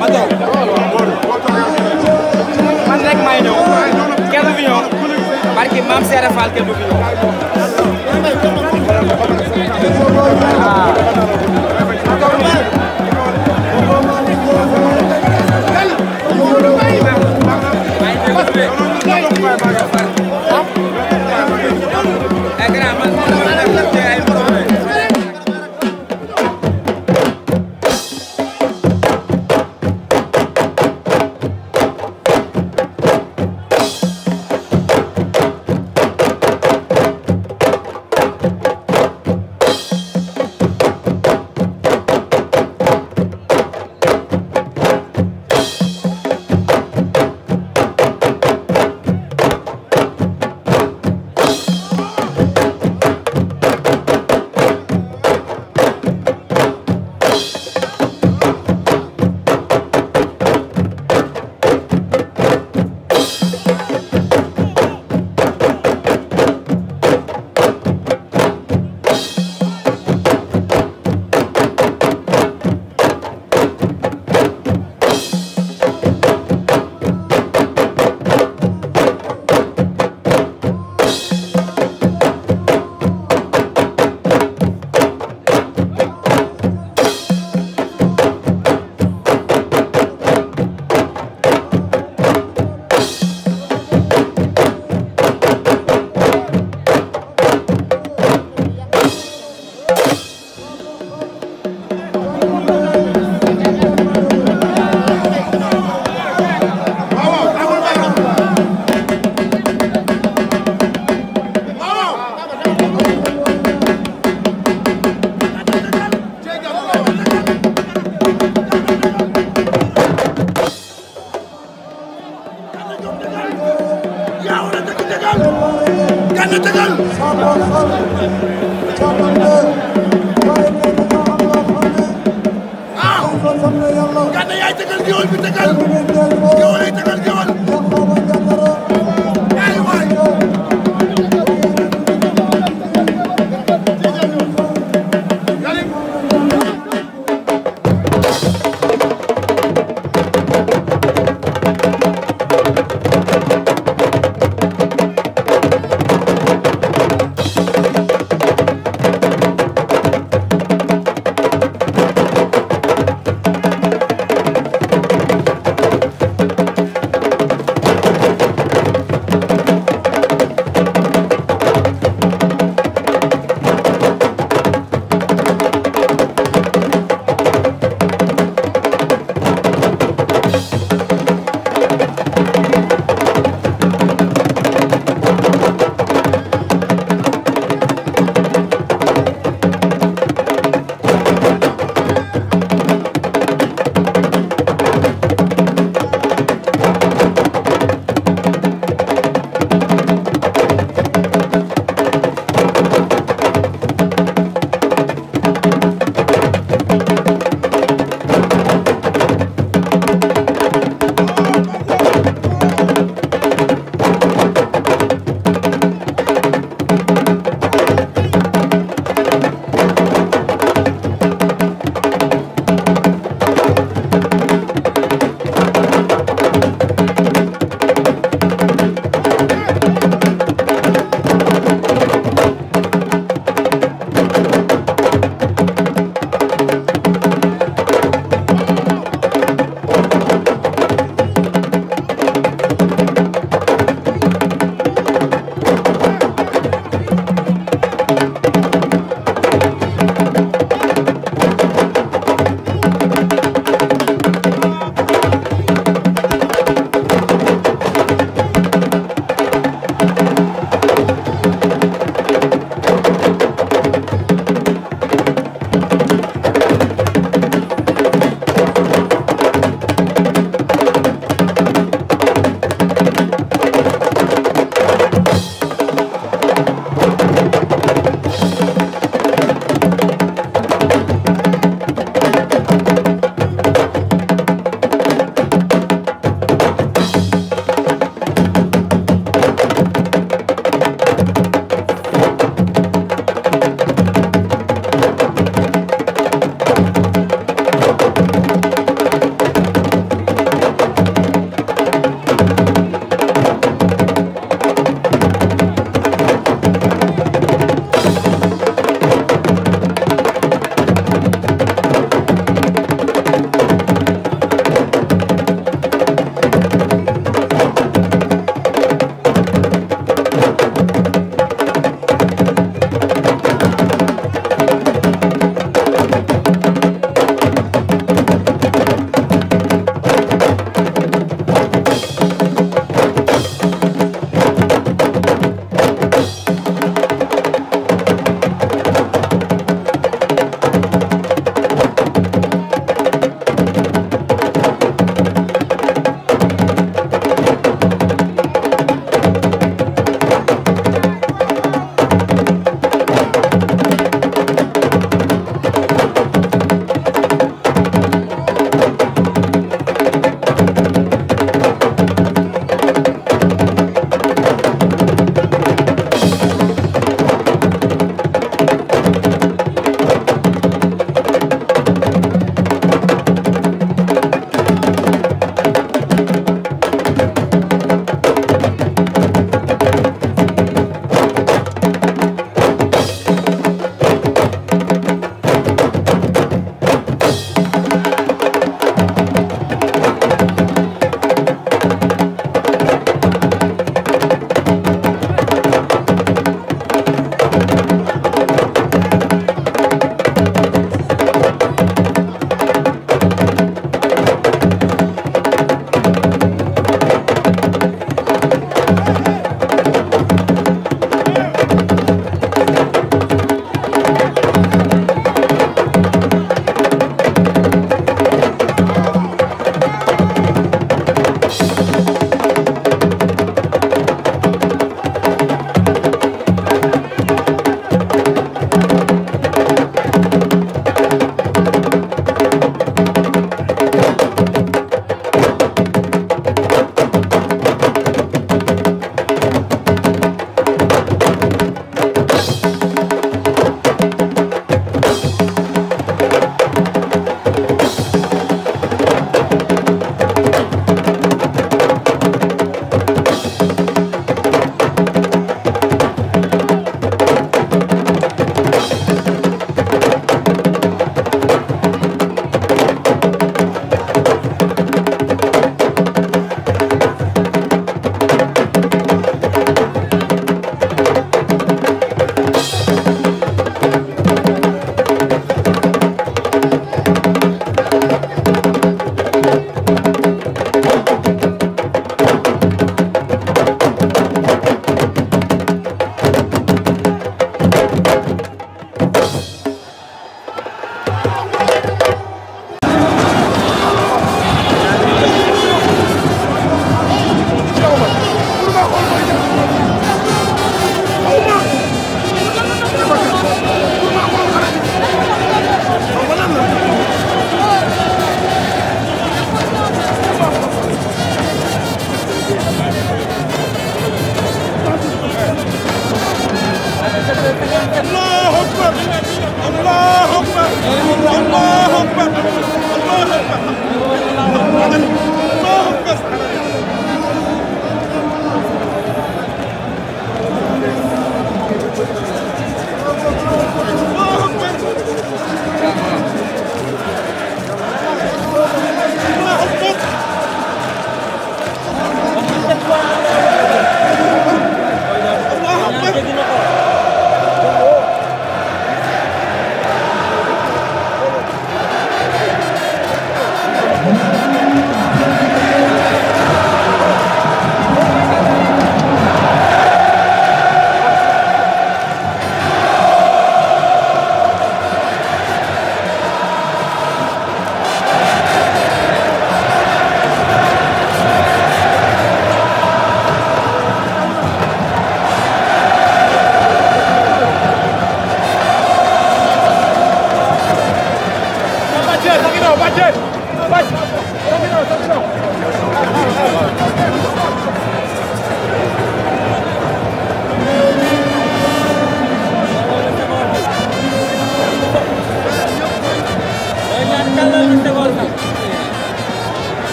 ma toog man rek may ñëw kenn du fi ñëw barki maam Seere Fall kenn du fi ñëw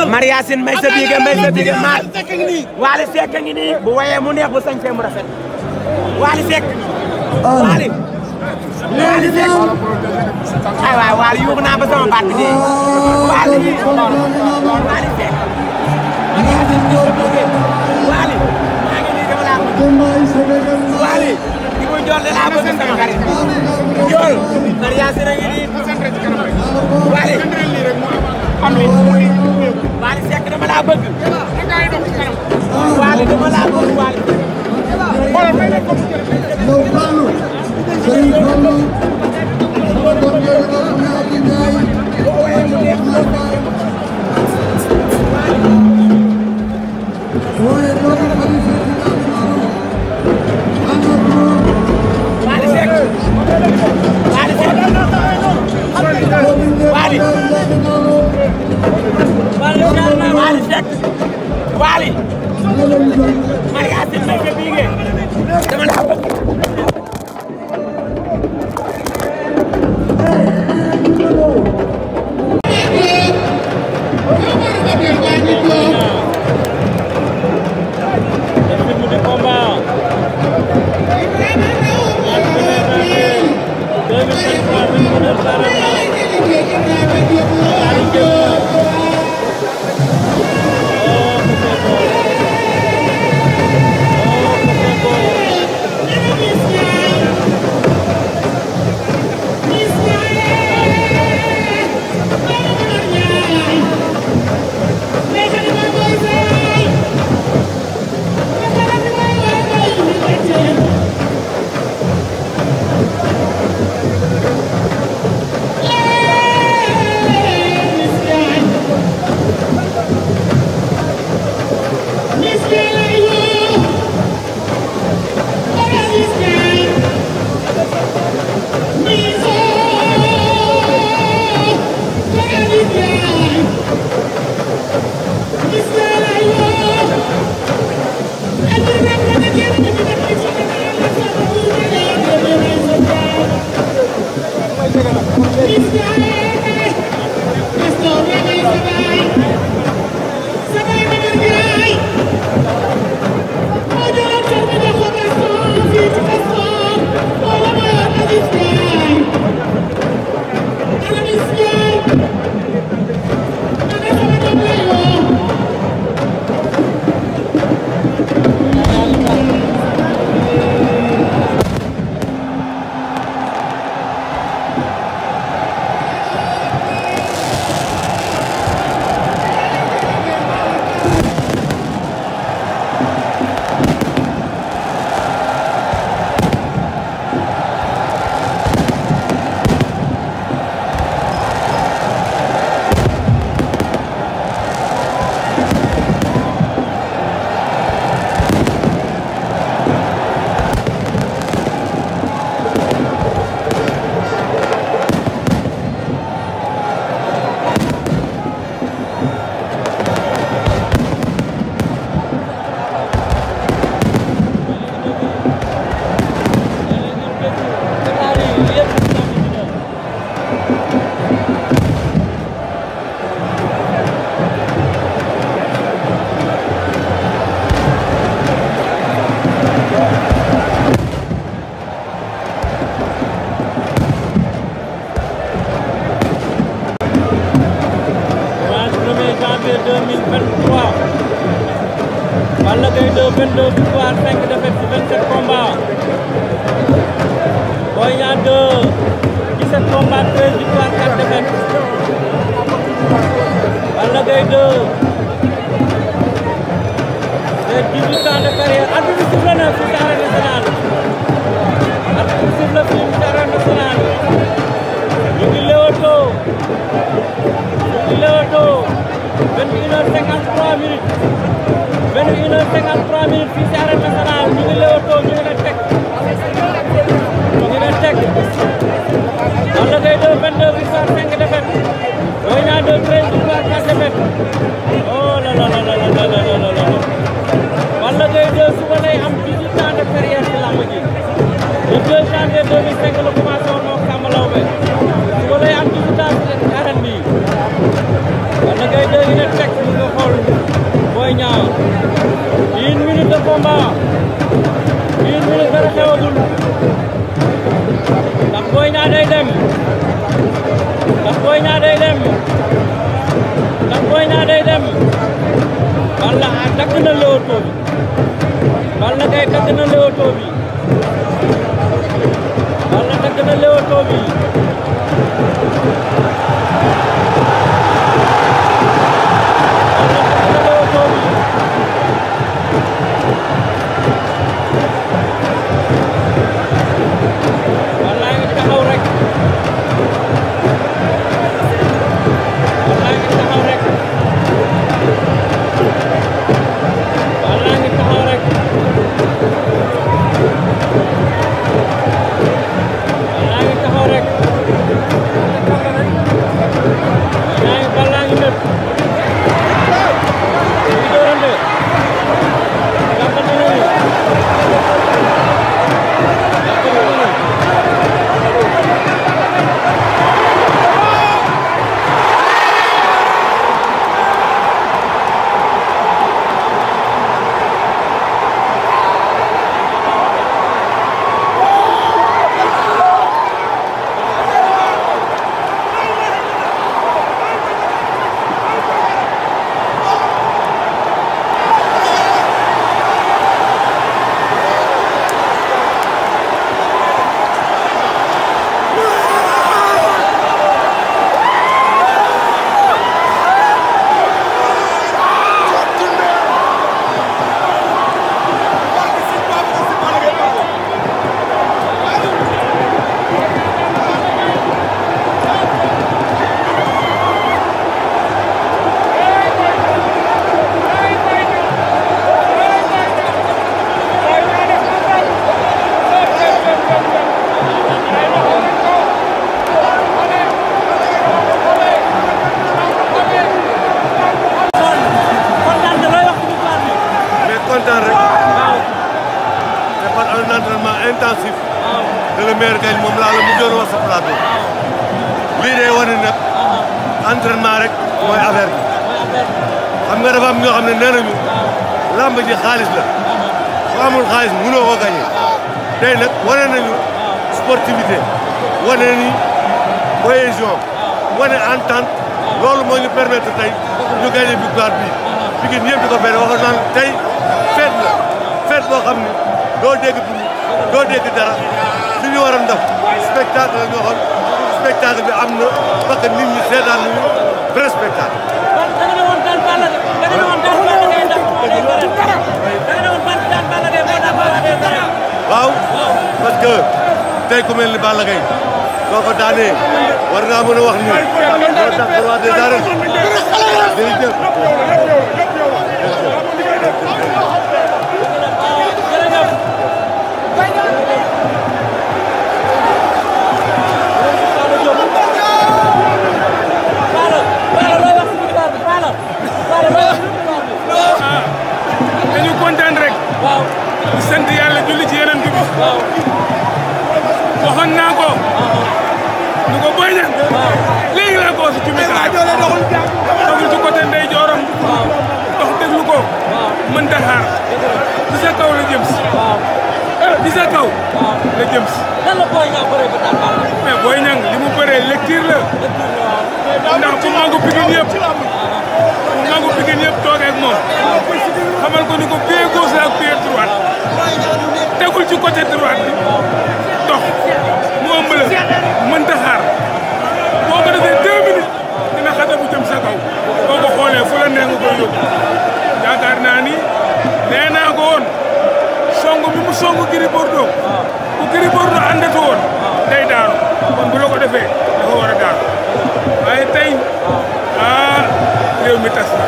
Maria Sine may sa biige maar Wally Seck ngi nii bu wayee mu neex bu sañsee mu rafet Wally Seck Wally Seck ay waay Wally yuuxu naa ba sama baat bi dee Wally Seck Wally maa ngi nii dama laa bëgg Wally di ko jool de laa bëgg sama xarit jool Maria Sine ngi nii Wally Wally Seck dama laa bëgg Wally dama laa bëgg Wally Maria Sine may sa biige dama laa bëgg Balla Gaye 2, 22 victoires, 5 défaites sur 27 combats. Boy Niang 2, 17 combats, 13 victoires, 4 défaites. Balla Gaye 2, c'est 18 ans de carrière. Arbitre bi sifflé na fii ci Arène Nationale. Arbitre bi sifflé fii ci Arène Nationale. Ñu ngi leewtoo. 21h53 minutes. 21h53 minutes fii ci Arène Nationale. Ñu ngi leewtoo, ñu ngi leen teg. Balla Gaye 2, 22 victoires, 5 défaites. Boy Niang 2, 13 victoires, 4 défaites. Oh là là là là là là là là. Balla Gaye 2 suba lay am 18 ans de carrière ci lamb ji. Le 2 janvier 2005 la commencé woon moom Samba Laobé. Père Gagne moom laa la mu doon wax sa plateau lii day wane nag entraînement rek mooy affaire bi xam nga dafa am ñoo xam ne nee nañu lamb ji xaalis la bu amul xaalis mënoo ko gagné tey nag wane nañu sportivité wane ni cohésion wane entente loolu moo ñu permettre tey ñu gagné victoire bi Pikine ñëpp di ko fête waxoon naan tey fête la fête boo xam ne doo dégg doo dégg dara li ñu waroon def spectacle la ñu waxoon spectacle bi am na parce que nit ñi seetaan nañu vrai spectacle. waaw parce que tey ku mel ni Balla Gaye soo ko daanee war ngaa mën a wax ni moo tax roi des arènes jërëjëf. dañu kontaan rek. waaw di sant yàlla julli ci yeneen bi. waaw waxoon naa ko. nu ko Boy Niang. waaw léegi laa ko si cumikaay. doxul ci côté ndey jooram. waaw dox déglu ko. waaw mën ta xaar. di sa kaw la jëm si. waaw di sa kaw. waaw la jëm si. lan la Boy Niang bëree ba daan baax. mais Boy Niang li mu bëree lecture la. ndax bu magu Pikine yëpp. bu magu Pikine yëpp toogee ak moom. xamal ko ni ko pied gauche la ak pied droite. tegul ci côté droite bi. dox mu ëmb la mënta xaar. boo ko defee 2 minutes dina xata bu jëm sa kaw. boo ko xoolee fu la nee nga koy yóbbu. yaakaar naa ni nee naa ko woon song bi mu song Gris Bordeaux. bu Gris Bordeaux àndatu woon day daanu. kon bu la ko defee dafa war a daanu. waaye tey réew mi tas na.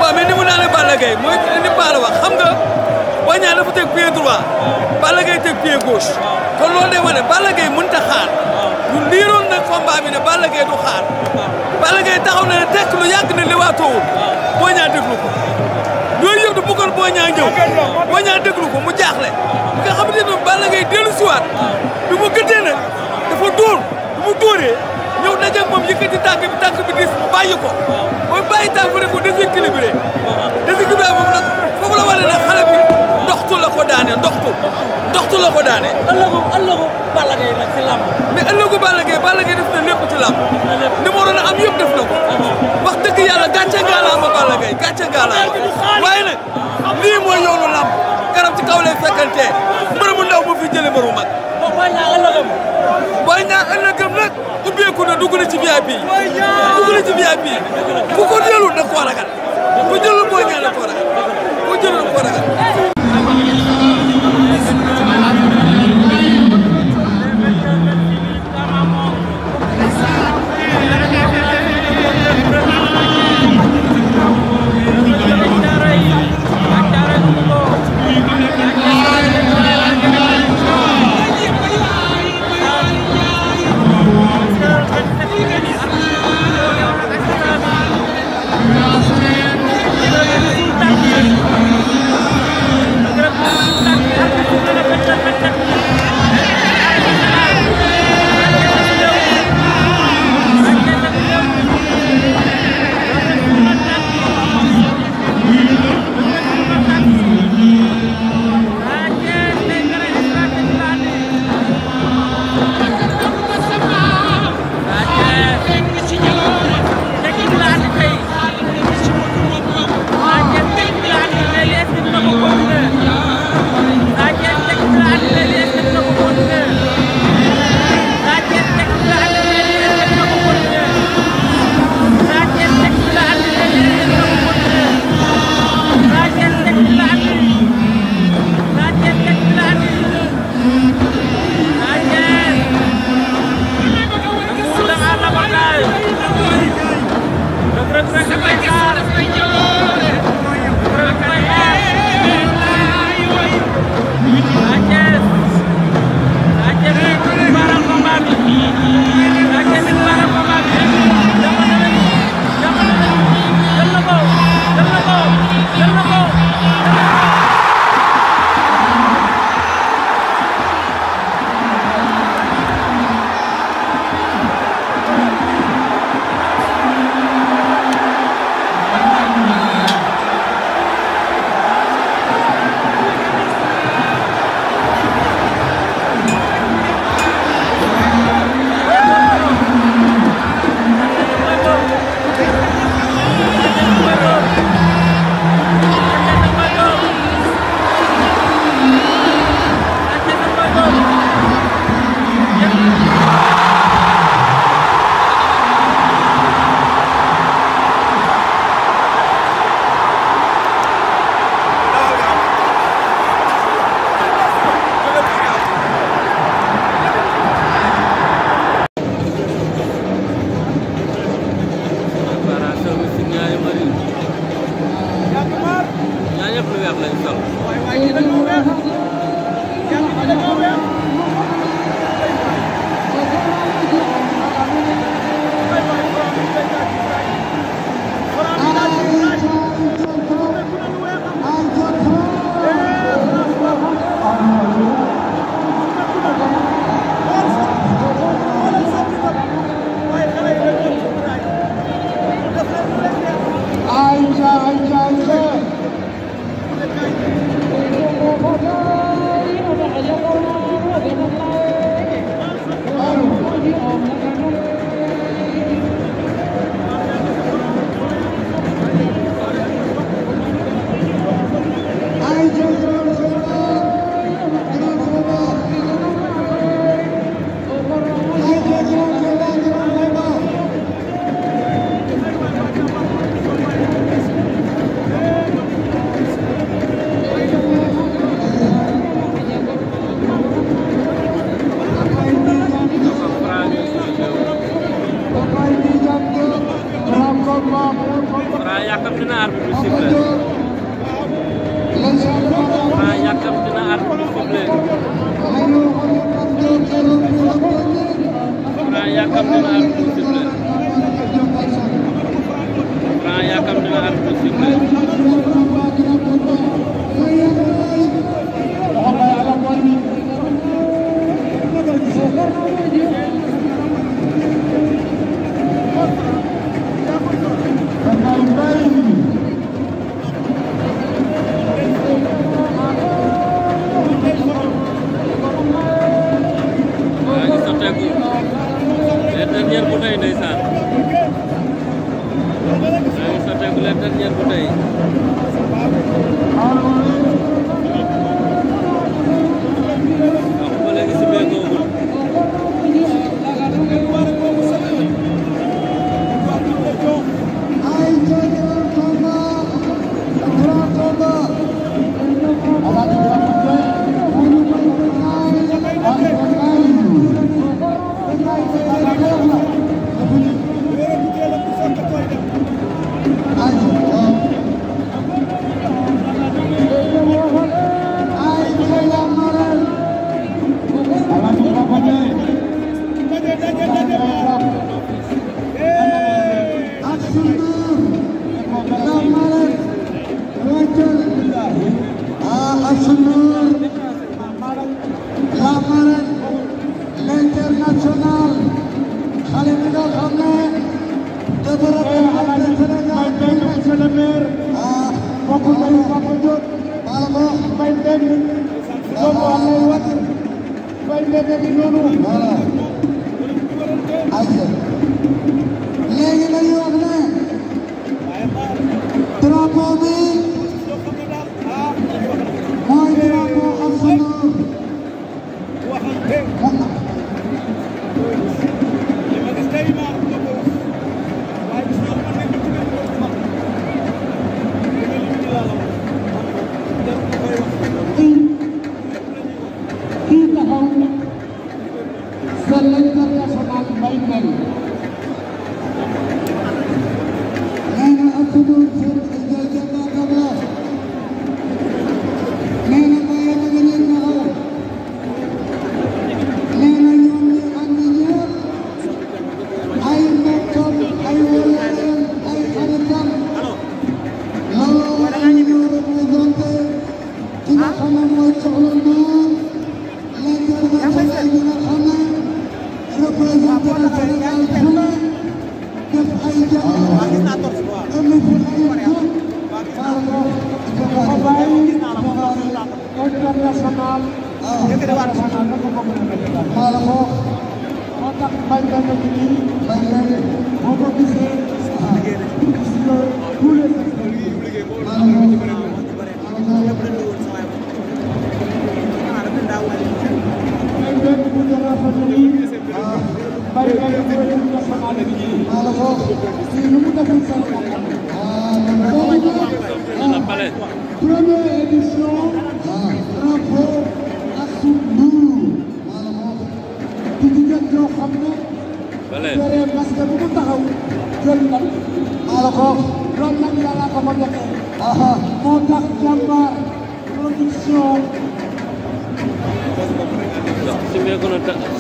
waaw mais ni mu daanee Balla Gaye mooy ni Balla wax xam nga Boy Niang dafa teg pied droit Balla Gaye teg pied gauche kon loolu day wane Balla Gaye mënut a xaar ñu liiroon na combat bi ne Balla Gaye du xaar Balla Gaye taxaw na ne tekk lu yàgg ne li waatoowul Boy Niang déglu ko yooyu yëpp du bëggoon Boy Niang ñëw Boy Niang déglu ko mu jaaxle bi nga xam ne Balla Gaye dellu siwaat bi mu gëddee nag dafa dóor bi mu dóoree ñëw dajeeg moom yëkkati tànk bi dis mu bàyyi ko mooy bàyyi tànk bi rek ko déséquilibré moom nag foofu la wane ne xale bi ndoxtu la ko daane ndoxtu la ko daane. ëllëgu Balla Gaye nag ci làmb. mais ëllëgu Balla Gaye def na lépp ci làmb. ni mu waroon a am yëpp def na ko. wax dëgg yàlla gàcce ngaalaama Balla Gaye gàcce ngaalaama waaye nag lii mooy yoonu làmb garab ci kaw lay fekkantee mbër mu ndaw moo fi jëlee mbër mu mag. Boy Niang ëllëgam nag ubbeeku na dugg na ci VIP ku ko jëlul da koo ragal ku jëlul Boy Niang da koo ragal ku jëlul da koo ragal. yàkkamti na arbitre bi sifflé Franc yàkkamti na arbitre bi sifflé Franc yàkkamti na arbitre bi sifflé Franc yàkkamti na arbitre bi sifflé dernière bouteille ndeysaan maa ngi sotteeku leen dernière bouteille wax ba léegi si bee googul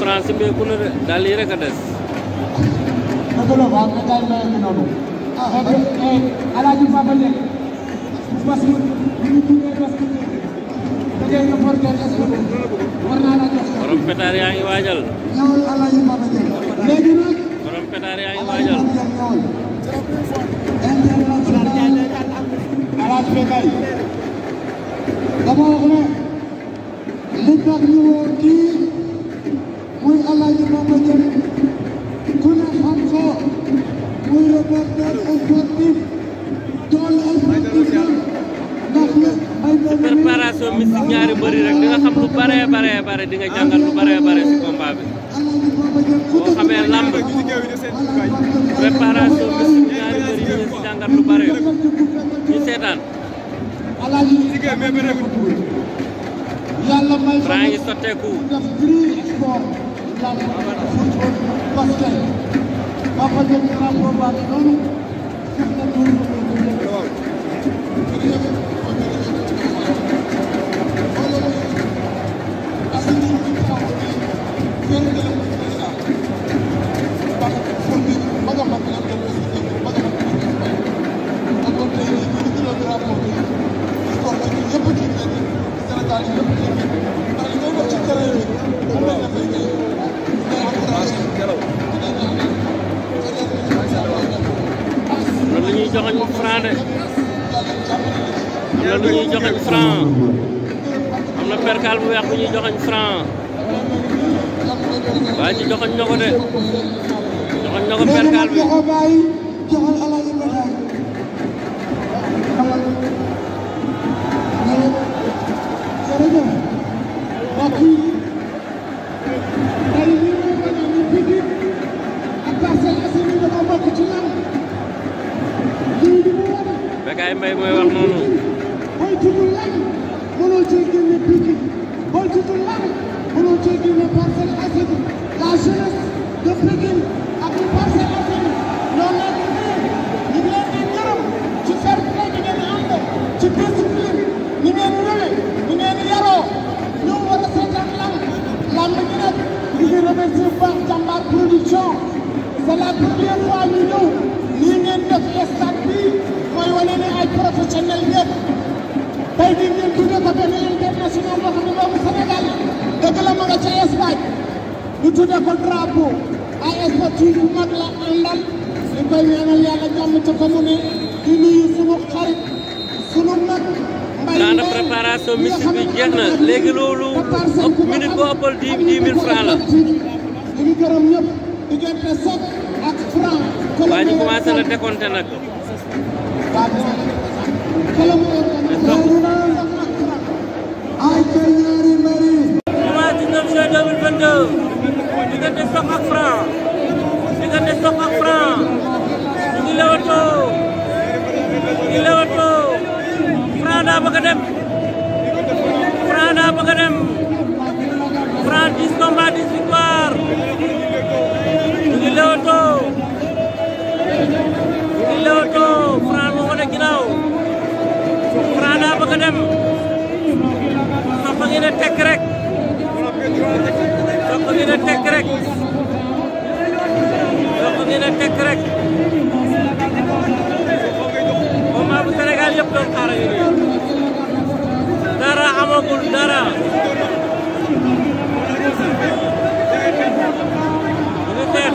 France bi ku ne daal yi rek a des. borom pétard yaa ngi waajal. borom pétard yaa ngi waajal. muy Alaaji Bamba Dieng ku ne xam ko muy reporter sportif tool sportif ndax si préparation mystique ñaari bëri rek di nga xam lu bare di nga jàngal lu bare si combat bi boo xamee lamb préparation mystique ñaari bëri di nga si jàngal lu bare ñu seetaan Franc ngi sotteeku am na percal bu weex bu ñuy joxoñ Franc waaye ci joxoñ na ko de joxoñ na ko percal bi Bécaye Mbaye mooy wax noonu booy tudd lan mënoo cee génne Pikine booy tudd lan mënoo cee génne Parcelles Assainies la jeunesse de Pikine ak ci Parcelles Assainies ñoo nekk nii ñu ngi leen di gërëm ci fair play bi ngeen ànd ci discipline ni ngeen ñëwee ni ngeen yaroo ñëw war a seetaan lamb gi nag ñu ngi remercier bu baax Jambar Production c'est la première fois ñu ñëw lii ngeen def stade bi mooy wane ne ay professionnel yëpp tey jii ngeen tuddee ko benn international boo xam ne boobu Sénégal dëgg la ma nga ca Espagne ñu tuddee ko drapeau ay sportif yu mag la àndal ñu koy ñaanal yàlla jàmm ca fa mu ne di nuyu sunu xarit sunu mag mbay temps de préparation mystique bi jeex na léegi loolu minute boo ëppal 10 000 francs la ñu ngi gërëm ñëpp diggante Sokh ak Franc waaye ñu commencé la décompter nag dimanche 19 juin 2022 diggante Sokh ak Franc ñu ngi lewatoo Franc daa bëgg a dem Franc 10 combats 10 victoires ñu ngi lewatoo Franc moo ko ne ginnaaw Franc daa bëgg a dem Sokh ngi ne tekk rek combat bu Sénégal yëpp doon xaar yi nii dara amagul dara ñu xeex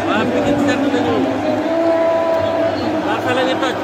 waa Pikine sedd nañu waa xale ngi toj